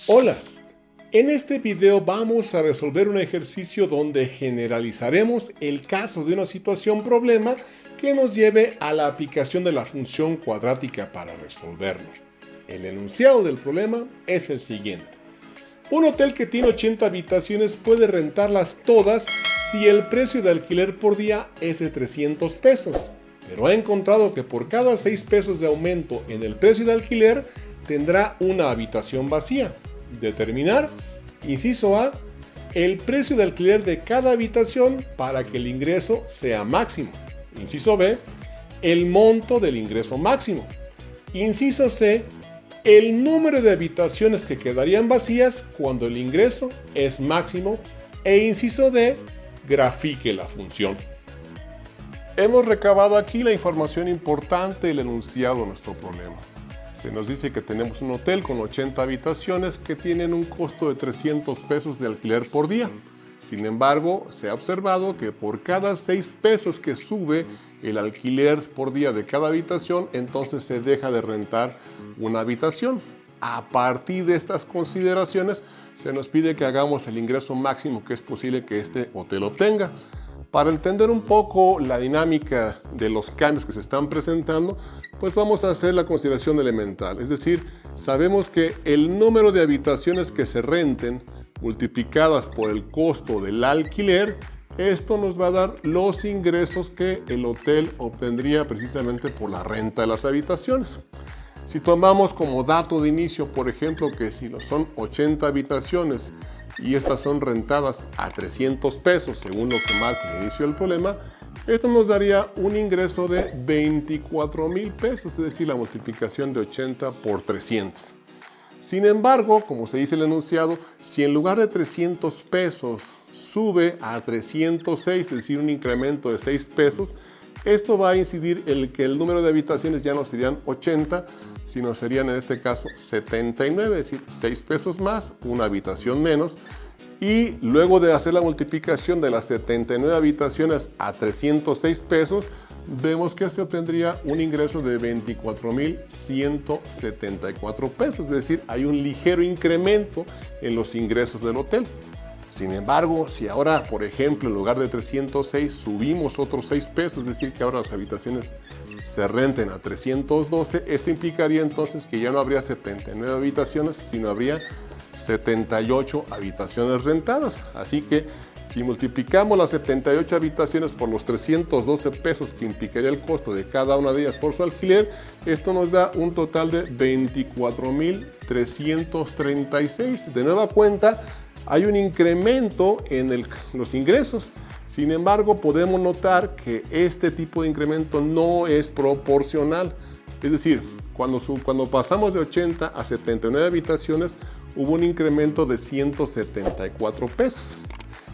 Hola, en este video vamos a resolver un ejercicio donde generalizaremos el caso de una situación problema que nos lleve a la aplicación de la función cuadrática para resolverlo. El enunciado del problema es el siguiente. Un hotel que tiene 80 habitaciones puede rentarlas todas si el precio de alquiler por día es de 300 pesos, pero ha encontrado que por cada 6 pesos de aumento en el precio de alquiler tendrá una habitación vacía. Determinar, inciso A, el precio de alquiler de cada habitación para que el ingreso sea máximo. Inciso B, el monto del ingreso máximo. Inciso C, el número de habitaciones que quedarían vacías cuando el ingreso es máximo. E inciso D, grafique la función. Hemos recabado aquí la información importante del enunciado de nuestro problema. Se nos dice que tenemos un hotel con 80 habitaciones que tienen un costo de 300 pesos de alquiler por día. Sin embargo, se ha observado que por cada 6 pesos que sube el alquiler por día de cada habitación, entonces se deja de rentar una habitación. A partir de estas consideraciones, se nos pide que hagamos el ingreso máximo que es posible que este hotel obtenga. Para entender un poco la dinámica de los cambios que se están presentando, pues vamos a hacer la consideración elemental. Es decir, sabemos que el número de habitaciones que se renten multiplicadas por el costo del alquiler, esto nos va a dar los ingresos que el hotel obtendría precisamente por la renta de las habitaciones. Si tomamos como dato de inicio, por ejemplo, que si son 80 habitaciones y estas son rentadas a 300 pesos, según lo que marca el inicio del problema, esto nos daría un ingreso de 24,000 pesos, es decir, la multiplicación de 80 por 300. Sin embargo, como se dice el enunciado, si en lugar de 300 pesos sube a 306, es decir, un incremento de 6 pesos, esto va a incidir en que el número de habitaciones ya no serían 80, sino serían en este caso 79, es decir, 6 pesos más, una habitación menos. Y luego de hacer la multiplicación de las 79 habitaciones a 306 pesos, vemos que se obtendría un ingreso de 24,174 pesos, es decir, hay un ligero incremento en los ingresos del hotel. Sin embargo, si ahora, por ejemplo, en lugar de 306 subimos otros 6 pesos, es decir, que ahora las habitaciones se renten a 312, esto implicaría entonces que ya no habría 79 habitaciones, sino habría 78 habitaciones rentadas. Así que si multiplicamos las 78 habitaciones por los 312 pesos que implicaría el costo de cada una de ellas por su alquiler, esto nos da un total de 24,336. De nueva cuenta, hay un incremento en los ingresos. Sin embargo, podemos notar que este tipo de incremento no es proporcional. Es decir, cuando pasamos de 80 a 79 habitaciones, hubo un incremento de 174 pesos.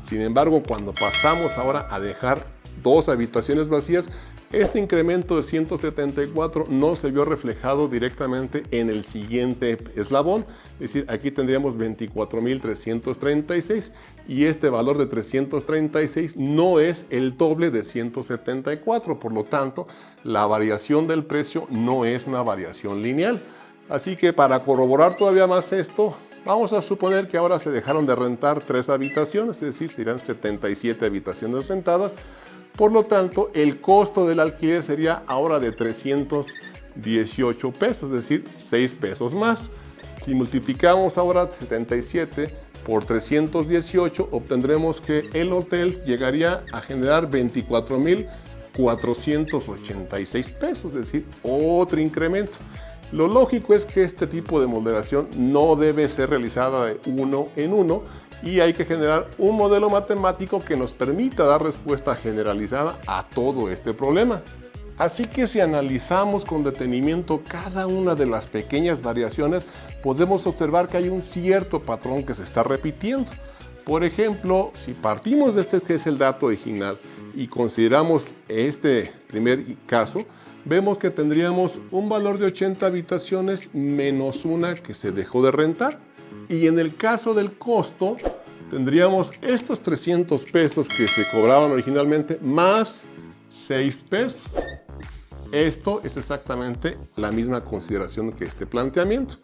Sin embargo, cuando pasamos ahora a dejar 2 habitaciones vacías, este incremento de 174 no se vio reflejado directamente en el siguiente eslabón, es decir, aquí tendríamos 24,336 y este valor de 336 no es el doble de 174, por lo tanto, la variación del precio no es una variación lineal. Así que para corroborar todavía más esto, vamos a suponer que ahora se dejaron de rentar 3 habitaciones, es decir, serán 77 habitaciones rentadas. Por lo tanto, el costo del alquiler sería ahora de 318 pesos, es decir, 6 pesos más. Si multiplicamos ahora 77 por 318, obtendremos que el hotel llegaría a generar 24,486 pesos, es decir, otro incremento. Lo lógico es que este tipo de modelación no debe ser realizada de uno en uno y hay que generar un modelo matemático que nos permita dar respuesta generalizada a todo este problema. Así que si analizamos con detenimiento cada una de las pequeñas variaciones, podemos observar que hay un cierto patrón que se está repitiendo. Por ejemplo, si partimos de este que es el dato original y consideramos este primer caso, vemos que tendríamos un valor de 80 habitaciones menos una que se dejó de rentar. Y en el caso del costo, tendríamos estos 300 pesos que se cobraban originalmente más 6 pesos. Esto es exactamente la misma consideración que este planteamiento.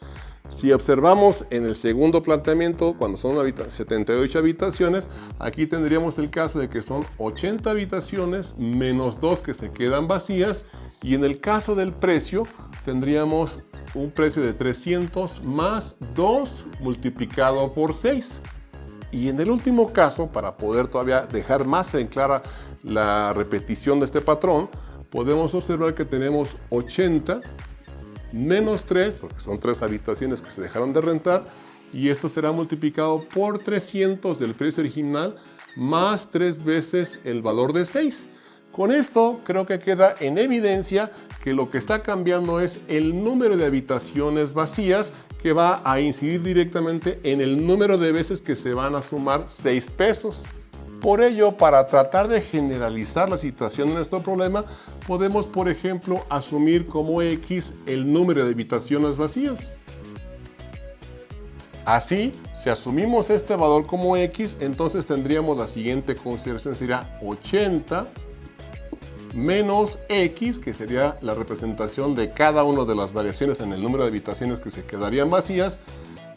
Si observamos en el segundo planteamiento, cuando son 78 habitaciones, aquí tendríamos el caso de que son 80 habitaciones menos 2 que se quedan vacías, y en el caso del precio tendríamos un precio de 300 más 2 multiplicado por 6. Y en el último caso, para poder todavía dejar más en clara la repetición de este patrón, podemos observar que tenemos 80 menos 3, porque son 3 habitaciones que se dejaron de rentar, y esto será multiplicado por 300 del precio original más 3 veces el valor de 6. Con esto creo que queda en evidencia que lo que está cambiando es el número de habitaciones vacías, que va a incidir directamente en el número de veces que se van a sumar 6 pesos. Por ello, para tratar de generalizar la situación de nuestro problema, podemos, por ejemplo, asumir como X el número de habitaciones vacías. Así, si asumimos este valor como X, entonces tendríamos la siguiente consideración, sería 80 menos X, que sería la representación de cada una de las variaciones en el número de habitaciones que se quedarían vacías,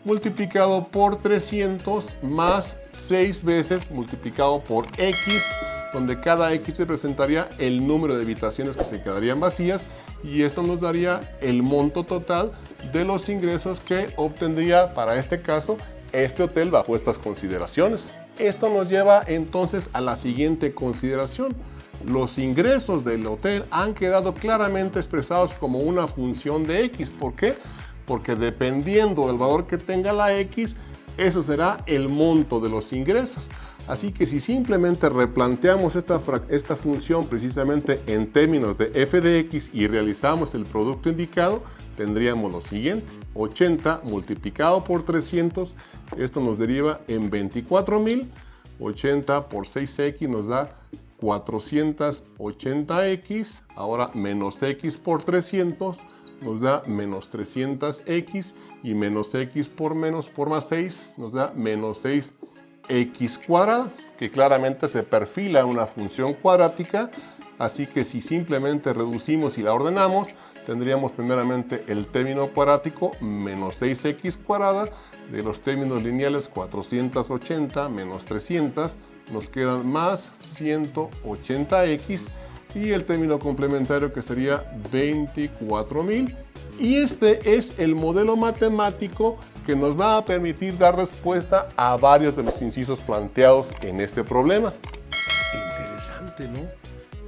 multiplicado por 300 más 6 veces multiplicado por X, donde cada X representaría el número de habitaciones que se quedarían vacías, y esto nos daría el monto total de los ingresos que obtendría para este caso este hotel bajo estas consideraciones. Esto nos lleva entonces a la siguiente consideración. Los ingresos del hotel han quedado claramente expresados como una función de X. ¿Por qué? Porque dependiendo del valor que tenga la X, eso será el monto de los ingresos. Así que si simplemente replanteamos esta función precisamente en términos de f de x y realizamos el producto indicado, tendríamos lo siguiente: 80 multiplicado por 300, esto nos deriva en 24,000, 80 por 6x nos da 480x, ahora menos x por 300 nos da menos 300x, y menos x por más 6 nos da menos 6x cuadrada, que claramente se perfila una función cuadrática. Así que si simplemente reducimos y la ordenamos, tendríamos primeramente el término cuadrático menos 6x cuadrada, de los términos lineales 480 menos 300, nos quedan más 180x, y el término complementario que sería 24,000. Y este es el modelo matemático que nos va a permitir dar respuesta a varios de los incisos planteados en este problema. Interesante, ¿no?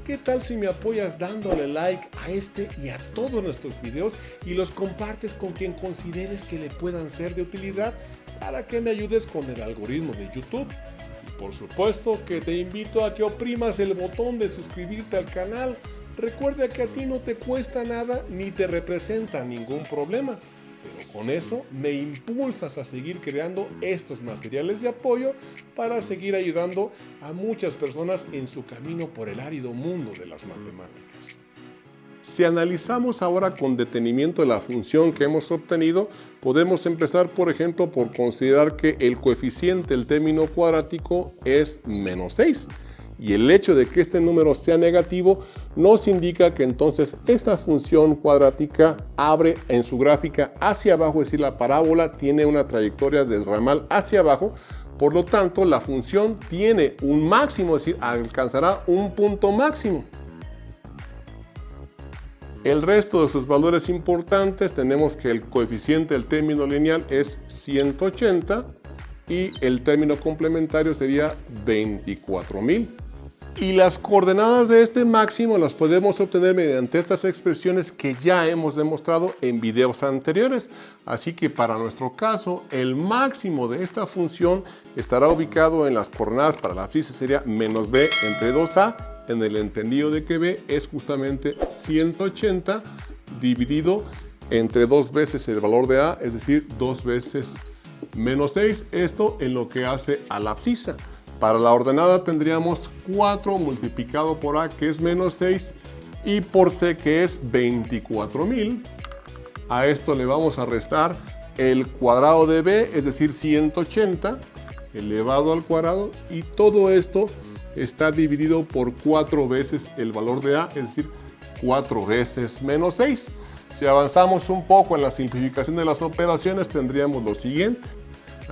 ¿Qué tal si me apoyas dándole like a este y a todos nuestros videos y los compartes con quien consideres que le puedan ser de utilidad, para que me ayudes con el algoritmo de YouTube? Y por supuesto que te invito a que oprimas el botón de suscribirte al canal. Recuerda que a ti no te cuesta nada ni te representa ningún problema, pero con eso me impulsas a seguir creando estos materiales de apoyo para seguir ayudando a muchas personas en su camino por el árido mundo de las matemáticas. Si analizamos ahora con detenimiento la función que hemos obtenido, podemos empezar, por ejemplo, por considerar que el coeficiente del término cuadrático es menos 6. Y el hecho de que este número sea negativo nos indica que entonces esta función cuadrática abre en su gráfica hacia abajo, es decir, la parábola tiene una trayectoria del ramal hacia abajo. Por lo tanto, la función tiene un máximo, es decir, alcanzará un punto máximo. El resto de sus valores importantes, tenemos que el coeficiente del término lineal es 180 y el término complementario sería 24,000. Y las coordenadas de este máximo las podemos obtener mediante estas expresiones que ya hemos demostrado en videos anteriores. Así que para nuestro caso, el máximo de esta función estará ubicado en las coordenadas para la abscisa, sería menos b entre 2a, en el entendido de que b es justamente 180 dividido entre 2 veces el valor de a, es decir, 2 veces menos 6, esto en lo que hace a la abscisa. Para la ordenada tendríamos 4 multiplicado por a, que es menos 6, y por c, que es 24,000. A esto le vamos a restar el cuadrado de b, es decir, 180 elevado al cuadrado, y todo esto está dividido por 4 veces el valor de a, es decir, 4 veces menos 6. Si avanzamos un poco en la simplificación de las operaciones, tendríamos lo siguiente.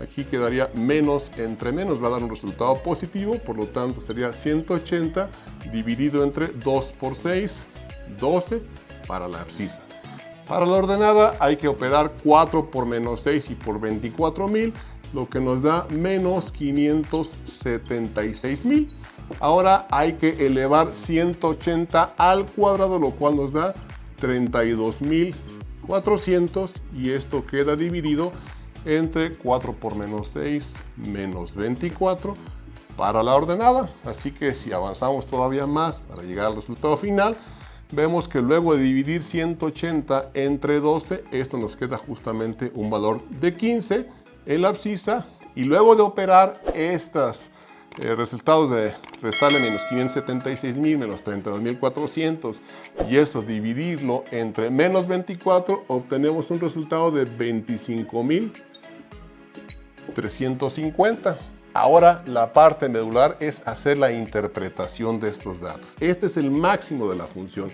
Aquí quedaría menos entre menos, va a dar un resultado positivo, por lo tanto sería 180 dividido entre 2 por 6, 12 para la abscisa. Para la ordenada hay que operar 4 por menos 6 y por 24.000, lo que nos da menos 576.000. Ahora hay que elevar 180 al cuadrado, lo cual nos da 32.400, y esto queda dividido entre 4 por menos 6 menos 24 para la ordenada. Así que si avanzamos todavía más para llegar al resultado final, vemos que luego de dividir 180 entre 12, esto nos queda justamente un valor de 15 en la abscisa, y luego de operar estos resultados de restarle menos 576.000 menos 32.400 y eso dividirlo entre menos 24, obtenemos un resultado de 25.350. Ahora la parte medular es hacer la interpretación de estos datos. Este es el máximo de la función.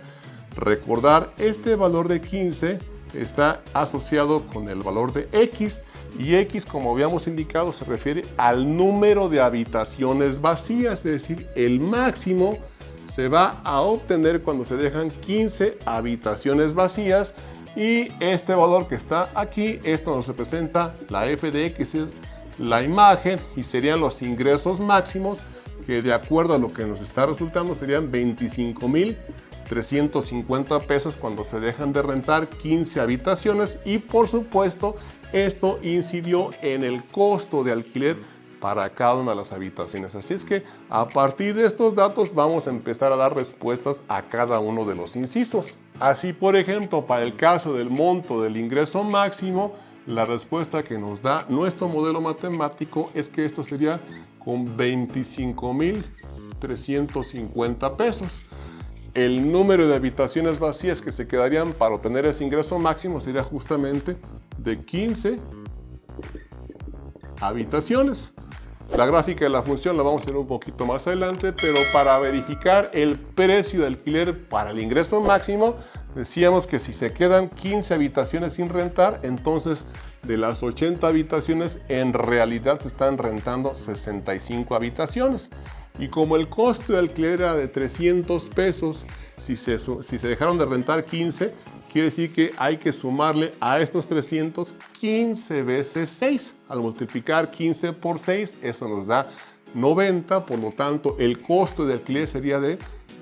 Recordar, este valor de 15 está asociado con el valor de x, y x, como habíamos indicado, se refiere al número de habitaciones vacías, es decir, el máximo se va a obtener cuando se dejan 15 habitaciones vacías, y este valor que está aquí, esto nos representa la f de x, es la imagen, y serían los ingresos máximos, que de acuerdo a lo que nos está resultando serían 25.350 pesos cuando se dejan de rentar 15 habitaciones, y por supuesto esto incidió en el costo de alquiler para cada una de las habitaciones. Así es que a partir de estos datos vamos a empezar a dar respuestas a cada uno de los incisos. Así, por ejemplo, para el caso del monto del ingreso máximo, la respuesta que nos da nuestro modelo matemático es que esto sería con 25.350 pesos. El número de habitaciones vacías que se quedarían para obtener ese ingreso máximo sería justamente de 15 habitaciones. La gráfica de la función la vamos a hacer un poquito más adelante, pero para verificar el precio de alquiler para el ingreso máximo, decíamos que si se quedan 15 habitaciones sin rentar, entonces de las 80 habitaciones en realidad se están rentando 65 habitaciones. Y como el costo de alquiler era de 300 pesos, si se dejaron de rentar 15, quiere decir que hay que sumarle a estos 300 15 veces 6. Al multiplicar 15 por 6, eso nos da 90. Por lo tanto, el costo de alquiler sería de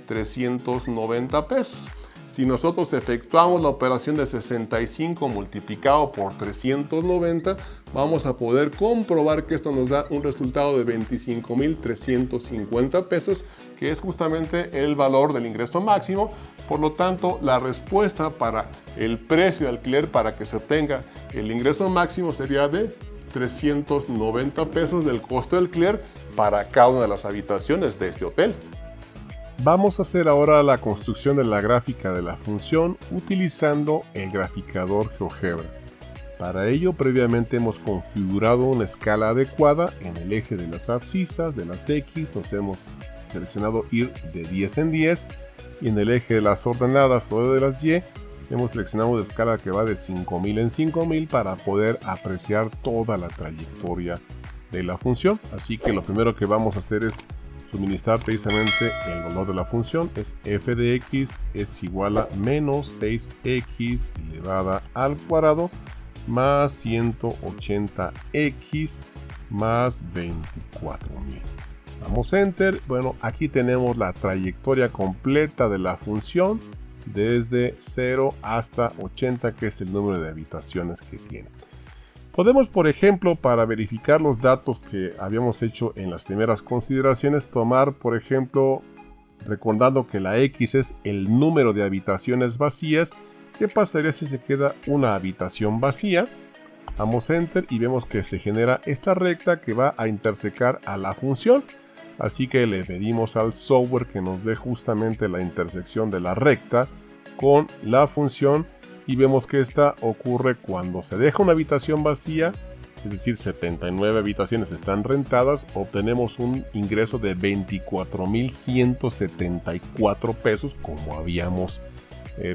390 pesos. Si nosotros efectuamos la operación de 65 multiplicado por 390, vamos a poder comprobar que esto nos da un resultado de 25.350 pesos, que es justamente el valor del ingreso máximo. Por lo tanto, la respuesta para el precio de alquiler para que se obtenga el ingreso máximo sería de 390 pesos del costo de alquiler para cada una de las habitaciones de este hotel. Vamos a hacer ahora la construcción de la gráfica de la función utilizando el graficador GeoGebra. Para ello, previamente hemos configurado una escala adecuada en el eje de las abscisas, de las X, nos hemos seleccionado ir de 10 en 10, y en el eje de las ordenadas o de las Y, hemos seleccionado una escala que va de 5000 en 5000 para poder apreciar toda la trayectoria de la función. Así que lo primero que vamos a hacer es suministrar precisamente el valor de la función. Es f de x es igual a menos 6x elevada al cuadrado más 180x más 24.000. Damos enter. Bueno, aquí tenemos la trayectoria completa de la función desde 0 hasta 80, que es el número de habitaciones que tiene. Podemos, por ejemplo, para verificar los datos que habíamos hecho en las primeras consideraciones, tomar, por ejemplo, recordando que la X es el número de habitaciones vacías. ¿Qué pasaría si se queda una habitación vacía? Damos enter y vemos que se genera esta recta que va a intersecar a la función. Así que le pedimos al software que nos dé justamente la intersección de la recta con la función, y vemos que esta ocurre cuando se deja una habitación vacía, es decir, 79 habitaciones están rentadas, obtenemos un ingreso de 24,174 pesos, como habíamos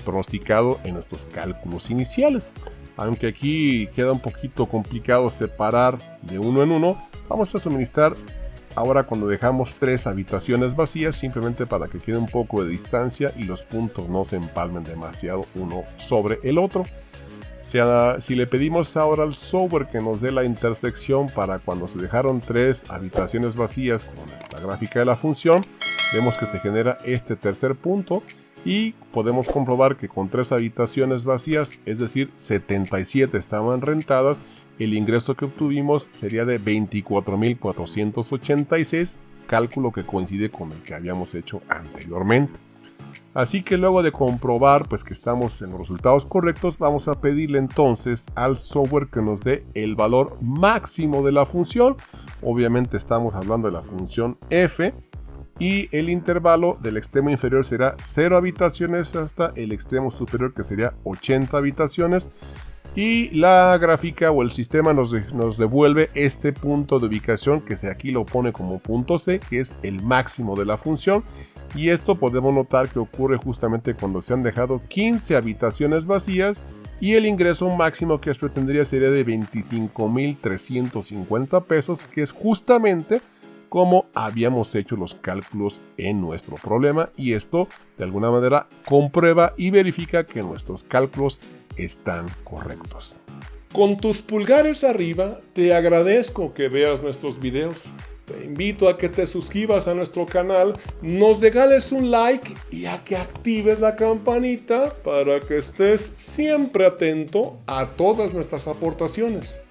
pronosticado en nuestros cálculos iniciales. Aunque aquí queda un poquito complicado separar de uno en uno, vamos a suministrar ahora cuando dejamos 3 habitaciones vacías, simplemente para que quede un poco de distancia y los puntos no se empalmen demasiado uno sobre el otro. Si le pedimos ahora al software que nos dé la intersección para cuando se dejaron 3 habitaciones vacías con la gráfica de la función, vemos que se genera este tercer punto y podemos comprobar que con 3 habitaciones vacías, es decir, 77 estaban rentadas, el ingreso que obtuvimos sería de 24,486, cálculo que coincide con el que habíamos hecho anteriormente. Así que luego de comprobar que estamos en los resultados correctos, vamos a pedirle entonces al software que nos dé el valor máximo de la función. Obviamente estamos hablando de la función f, y el intervalo del extremo inferior será 0 habitaciones hasta el extremo superior, que sería 80 habitaciones. Y la gráfica o el sistema nos devuelve este punto de ubicación, que aquí lo pone como punto C, que es el máximo de la función. Y esto podemos notar que ocurre justamente cuando se han dejado 15 habitaciones vacías, y el ingreso máximo que esto tendría sería de 25,350 pesos, que es justamente como habíamos hecho los cálculos en nuestro problema, y esto de alguna manera comprueba y verifica que nuestros cálculos están correctos. Con tus pulgares arriba te agradezco que veas nuestros videos. Te invito a que te suscribas a nuestro canal, nos regales un like y a que actives la campanita para que estés siempre atento a todas nuestras aportaciones.